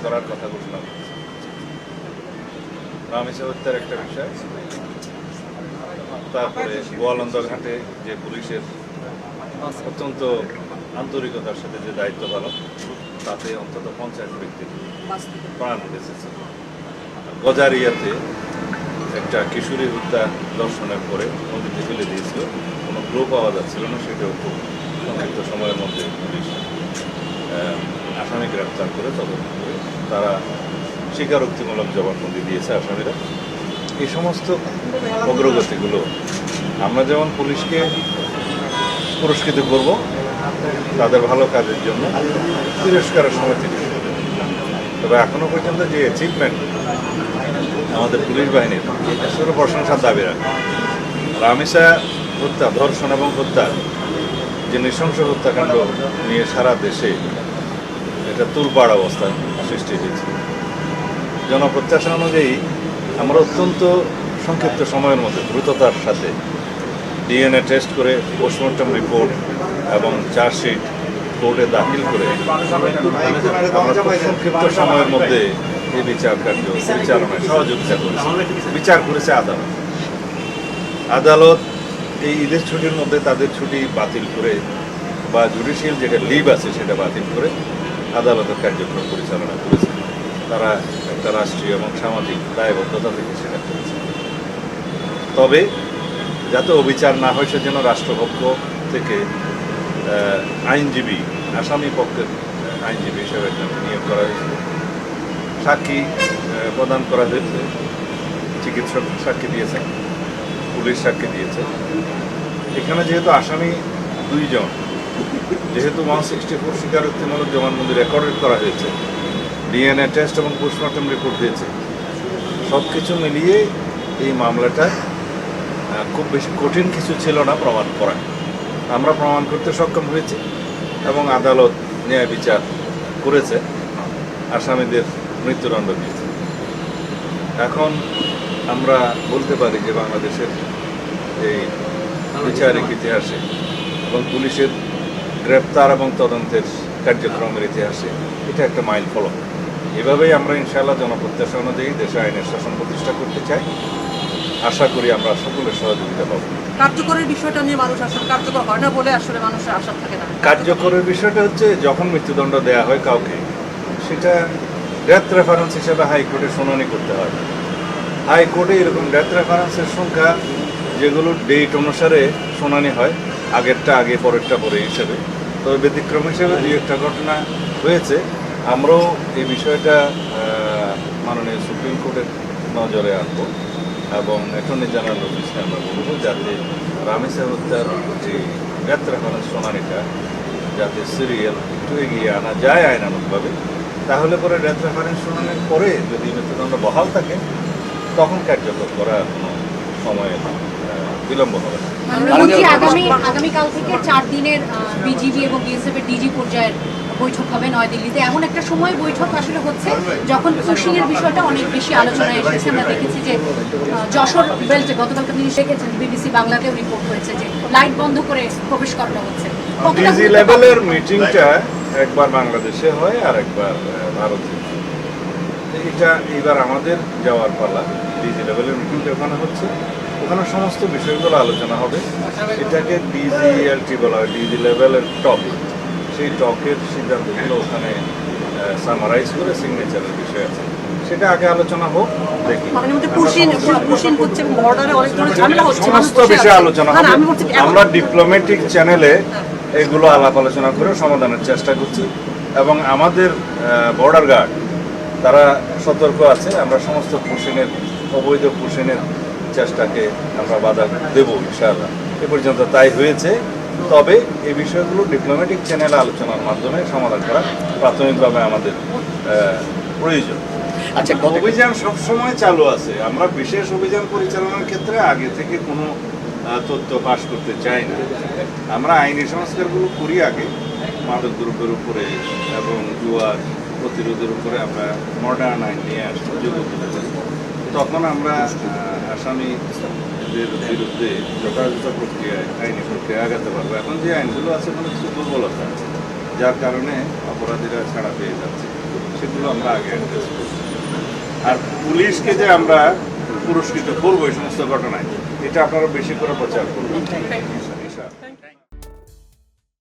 করার কথা ঘোষণা করেছে। রামেসা হত্যার একটা বিষয়, তারপরে গোয়ালন্দ ঘাটে যে পুলিশের অত্যন্ত আন্তরিকতার সাথে যে দায়িত্ব পালন, তাতে অন্তত 50 ব্যক্তির প্রাণ বেঁচেছে। গজারিয়াতে একটা কিশোরী হত্যা দর্শনের পরে নদীতে ফেলে দিয়েছিল, কোনো ক্লু পাওয়া যাচ্ছিল না, সেটাও খুব সংক্ষিপ্ত সময়ের মধ্যে পুলিশ আসামি গ্রেপ্তার করে তদন্ত করে তারা স্বীকারোক্তিমূলক জবানবন্দি দিয়েছে আসামিরা। এই সমস্ত অগ্রগতিগুলো আমরা যেমন পুলিশকে পুরস্কৃত করব তাদের ভালো কাজের জন্য, তিরস্কারের সময় থেকে, তবে এখনো পর্যন্ত যে অ্যাচিভমেন্ট আমাদের পুলিশ বাহিনীর, সেটা প্রশংসার দাবি রাখে। রামেসা হত্যা, ধর্ষণ এবং হত্যা যে নৃশংস হত্যাকাণ্ড নিয়ে সারা দেশে এটা তুলপাড় অবস্থা সৃষ্টি হয়েছে। জনপ্রত্যাশা অনুযায়ী আমরা অত্যন্ত সংক্ষিপ্ত সময়ের মধ্যে দ্রুততার সাথে ডিএনএ টেস্ট করে পোস্টমর্টম রিপোর্ট এবং চার্জশিট কোর্টে দাখিল করে আমরা সংক্ষিপ্ত সময়ের মধ্যে এই বিচার কার্য পরিচালনায় সহযোগিতা করেছে। বিচার করেছে আদালত। আদালত এই ঈদের ছুটির মধ্যে তাদের ছুটি বাতিল করে বা জুডিশিয়াল যেটা লিভ আছে সেটা বাতিল করে আদালতের কার্যক্রম পরিচালনা করেছে। তারা একটা রাষ্ট্রীয় এবং সামাজিক দায়বদ্ধতা থেকে সেটা করেছে। তবে যাতে অবিচার না হয় সেজন্য রাষ্ট্রপক্ষ থেকে আইনজীবী, আসামি পক্ষের আইনজীবী হিসেবে একজন নিয়োগ করা হয়েছে। সাক্ষী প্রদান করা হয়েছে, চিকিৎসক সাক্ষী দিয়েছে, পুলিশ সাক্ষী দিয়েছে। এখানে যেহেতু আসামি 2 জন, যেহেতু 164 স্বীকারোক্তিমূলক জবানবন্দি রেকর্ড করা হয়েছে, ডিএনএ টেস্ট এবং পোস্টমর্টম রিপোর্ট দিয়েছে, সব কিছু মিলিয়ে এই মামলাটা খুব বেশি কঠিন কিছু ছিল না প্রমাণ করা। আমরা প্রমাণ করতে সক্ষম হয়েছি এবং আদালত ন্যায় বিচার করেছে, আসামিদের মৃত্যুদণ্ড দিয়েছে। এখন আমরা বলতে পারি যে বাংলাদেশের এই বিচারিক ইতিহাসে এবং পুলিশের গ্রেপ্তার এবং তদন্তের কার্যক্রমের ইতিহাসে এটা একটা মাইল ফলক। এভাবেই আমরা ইনশাআল্লাহ জনপ্রত্যাশা অনুযায়ী দেশে আইনের শাসন প্রতিষ্ঠা করতে চাই। আশা করি আমরা সকলের সহযোগিতা পাবো। কার্যকরের বিষয়টা নিয়ে মানুষ আসলে কার্যকর হয় না বলে আসলে মানুষের আশা থাকে না। কার্যকরের বিষয়টা হচ্ছে যখন মৃত্যুদণ্ড দেওয়া হয় কাউকে, সেটা ডেথ রেফারেন্স হিসেবে হাইকোর্টে শুনানি করতে হয়। হাইকোর্টে এরকম ডেথ রেফারেন্সের সংখ্যা, যেগুলো ডেট অনুসারে শুনানি হয়, আগেরটা আগে পরেরটা পরে হিসেবে। তবে ব্যতিক্রম হিসেবে 2-1টা ঘটনা হয়েছে। আমরাও এই বিষয়টা মাননীয় সুপ্রিম কোর্টের নজরে আনবো এবং অ্যাটর্নি জেনারেল অফিসকে আমরা বলবো যাতে রামেসা হত্যার যে ডেথ রেফারেন্স শুনানিটা যাতে সিরিয়াল একটু এগিয়ে আনা যায় আইনানুগভাবে। তাহলে পরে ডেথ রেফারেন্স শুনানির পরে যদি মৃত্যুদণ্ড বহাল থাকে তখন কার্যকর করার কোনো সময়ে বিলম্ব হবে না। আগামীকাল থেকে 4 দিনের বিজিবি এবং বিএসএফ এর ডিজি পর্যায়ের বৈঠক হবে নয়াদিল্লিতে। এমন একটা সময় বৈঠক আসলে হচ্ছে যখন পুশিং এর বিষয়টা অনেক বেশি আলোচনায় এসেছে। আমরা দেখেছি যে যশোর বেল্টে গতকালকে তিনি দেখেছেন, বিবিসি বাংলাতেও রিপোর্ট হয়েছে যে লাইট বন্ধ করে প্রবেশ করানো হচ্ছে। ডিজি লেভেলের মিটিংটা একবার বাংলাদেশে হয় আর একবার ভারতে। এটা এবার আমাদের যাওয়ার পালা। ডিজি লেভেলের মিটিংটা ওখানে হচ্ছে, ওখানে সমস্ত বিষয়গুলো আলোচনা হবে। এটাকে ডিজিএলটি বলা হয়, ডিজি লেভেলের টক। সেই টকের সিদ্ধান্তগুলো ওখানে সামারাইজ করে সিগনেচারের বিষয় আছে, সেটা আগে আলোচনা হোক, দেখি সমস্ত বিষয়ে আলোচনা হবে। আমরা ডিপ্লোম্যাটিক চ্যানেলে এগুলো আলাপ আলোচনা করে সমাধানের চেষ্টা করছি এবং আমাদের বর্ডার গার্ড তারা সতর্ক আছে। আমরা সমস্ত পুশিংয়ের, অবৈধ পুশিংয়ের চেষ্টাকে আমরা বাধা দেব ইনশাআল্লাহ। এ পর্যন্ত তাই হয়েছে। তবে এই বিষয়গুলো ডিপ্লোম্যাটিক চ্যানেলে আলোচনার মাধ্যমে সমাধান করা প্রাথমিকভাবে আমাদের প্রয়োজন। আচ্ছা, অভিযান সবসময় চালু আছে। আমরা বিশেষ অভিযান পরিচালনার ক্ষেত্রে আগে থেকে কোনো তথ্য পাস করতে চাই না। আমরা আইনি সংস্কারগুলো করি আগে, মাদক দ্রব্যের উপরে এবং জুয়ার প্রতিরোধের উপরে আমরা মডার্ন আইন নিয়ে আসবো যুবকদের। তখন আমরা আসামিদের বিরুদ্ধে যথাযথ প্রক্রিয়ায়, আইনি প্রক্রিয়ায় আগাতে পারবো। এখন যে আইনগুলো আছে ওখানে কিছু দুর্বলতা আছে, যার কারণে অপরাধীরা ছাড়া পেয়ে যাচ্ছে। সেগুলো আমরা আগে address করব। আর পুলিশকে যে আমরা পুরস্কৃত করবো এই সমস্ত ঘটনায়, এটা আপনারা বেশি করে প্রচার করবেন। Thank you. ইনশাআল্লাহ।